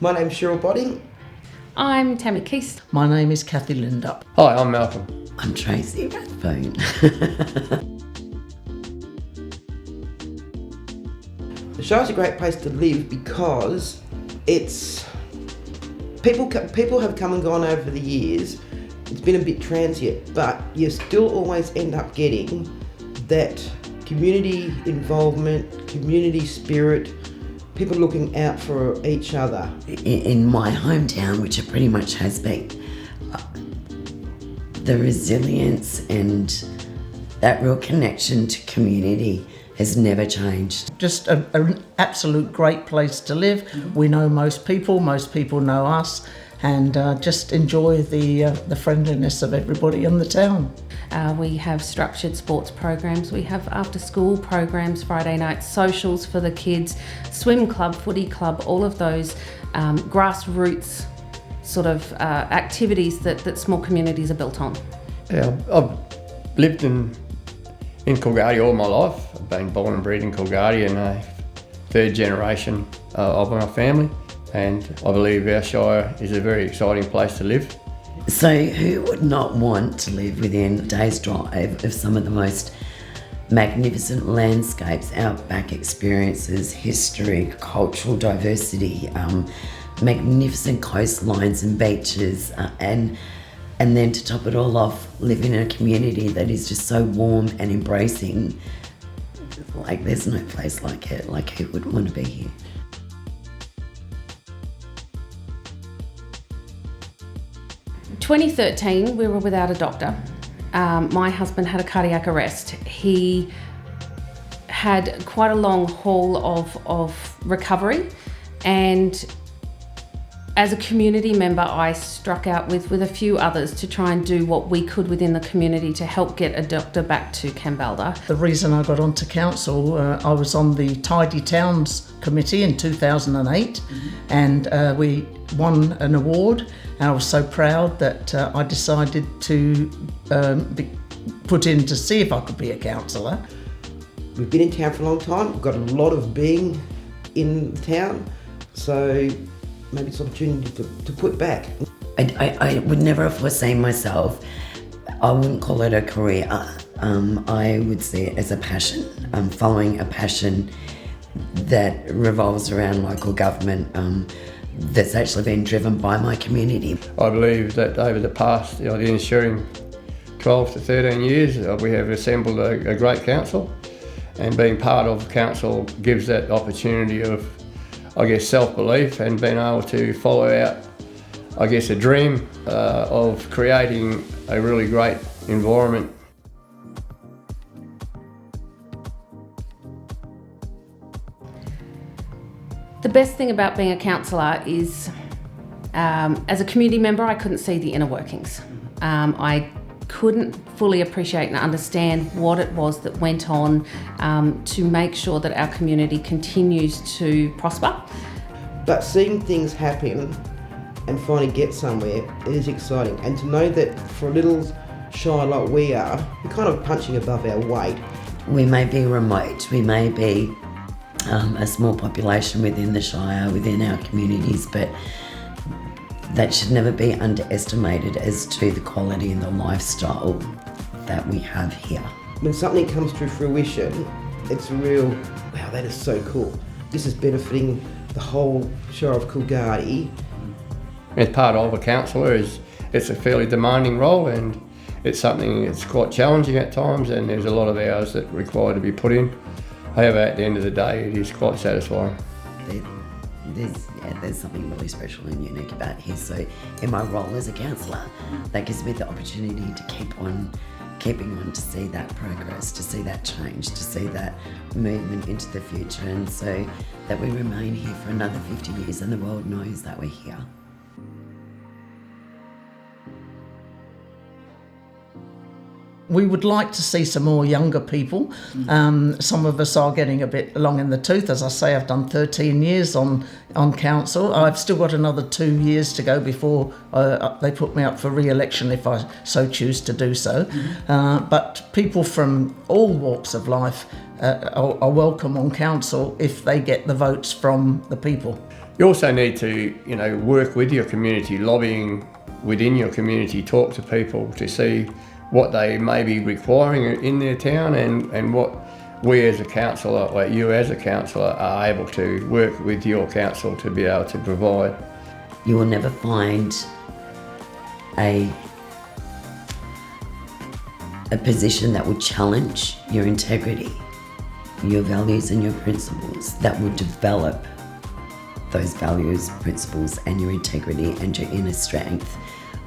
My name's Cheryl Bodding. I'm Tammy Keast. My name is Kathy Lindup. Hi, I'm Malcolm. I'm Tracy Rathbone. The Shire's a great place to live because it's people have come and gone over the years. It's been a bit transient, but you still always end up getting that community involvement, community spirit, people looking out for each other. In my hometown, which it pretty much has been, the resilience and that real connection to community has never changed. Just an absolute great place to live. We know most people know us, and just enjoy the friendliness of everybody in the town. We have structured sports programs, we have after school programs, Friday night socials for the kids, swim club, footy club, all of those grassroots sort of activities that small communities are built on. Yeah, I've lived in Coolgardie all my life. I've been born and bred in Coolgardie and a third generation of my family, and I believe our Shire is a very exciting place to live. So who would not want to live within a day's drive of some of the most magnificent landscapes, outback experiences, history, cultural diversity, magnificent coastlines and beaches, and then to top it all off, live in a community that is just so warm and embracing. Like, there's no place like it. Like, who would want to be here? In 2013, we were without a doctor. My husband had a cardiac arrest. He had quite a long haul of recovery, and as a community member, I struck out with a few others to try and do what we could within the community to help get a doctor back to Kambalda. The reason I got onto council, I was on the Tidy Towns Committee in 2008, and we won an award, and I was so proud that I decided to be put in to see if I could be a councillor. We've been in town for a long time, we've got a lot of being in the town, so maybe it's an opportunity to put back. I would never have foreseen myself. I wouldn't call it a career. I would see it as a passion. I'm following a passion that revolves around local government, that's actually been driven by my community. I believe that over the past, the ensuing 12 to 13 years, we have assembled a great council, and being part of council gives that opportunity of, I guess, self-belief and being able to follow out, I guess, a dream of creating a really great environment. The best thing about being a councillor is, as a community member, I couldn't see the inner workings. I couldn't fully appreciate and understand what it was that went on to make sure that our community continues to prosper. But seeing things happen and finally get somewhere, it is exciting. And to know that for a little Shire like we are, we're kind of punching above our weight. We may be remote, we may be a small population within the Shire, within our communities, but that should never be underestimated as to the quality and the lifestyle that we have here. When something comes to fruition, it's a real, wow, that is so cool. This is benefiting the whole Shire of Coolgardie. As part of a councillor, it's a fairly demanding role, and it's something that's quite challenging at times, and there's a lot of hours that require to be put in. However, at the end of the day, it is quite satisfying. There's something really special and unique about here. So in my role as a councillor, that gives me the opportunity to keep on keeping on, to see that progress, to see that change, to see that movement into the future, and so that we remain here for another 50 years and the world knows that we're here. We would like to see some more younger people. Some of us are getting a bit long in the tooth. As I say, I've done 13 years on council. I've still got another 2 years to go before they put me up for re-election if I so choose to do so. But people from all walks of life are welcome on council if they get the votes from the people. You also need to, work with your community, lobbying within your community, talk to people to see what they may be requiring in their town and what we as a councillor, or you as a councillor, are able to work with your council to be able to provide. You will never find a position that will challenge your integrity, your values and your principles, that will develop those values, principles and your integrity and your inner strength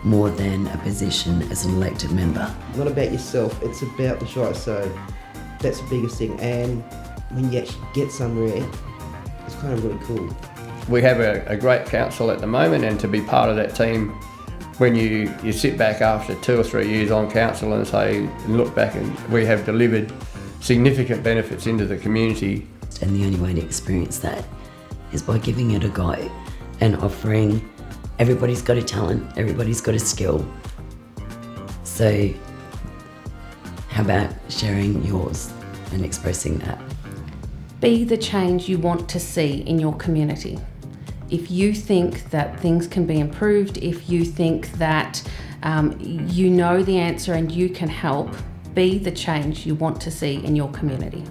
more than a position as an elected member. Not about yourself, it's about the Shire, so that's the biggest thing. And when you actually get somewhere, it's kind of really cool. We have a great council at the moment, and to be part of that team, when you sit back after 2 or 3 years on council and look back, and we have delivered significant benefits into the community. And the only way to experience that is by giving it a go and offering. Everybody's got a talent, everybody's got a skill. So how about sharing yours and expressing that? Be the change you want to see in your community. If you think that things can be improved, if you think that you know the answer and you can help, be the change you want to see in your community.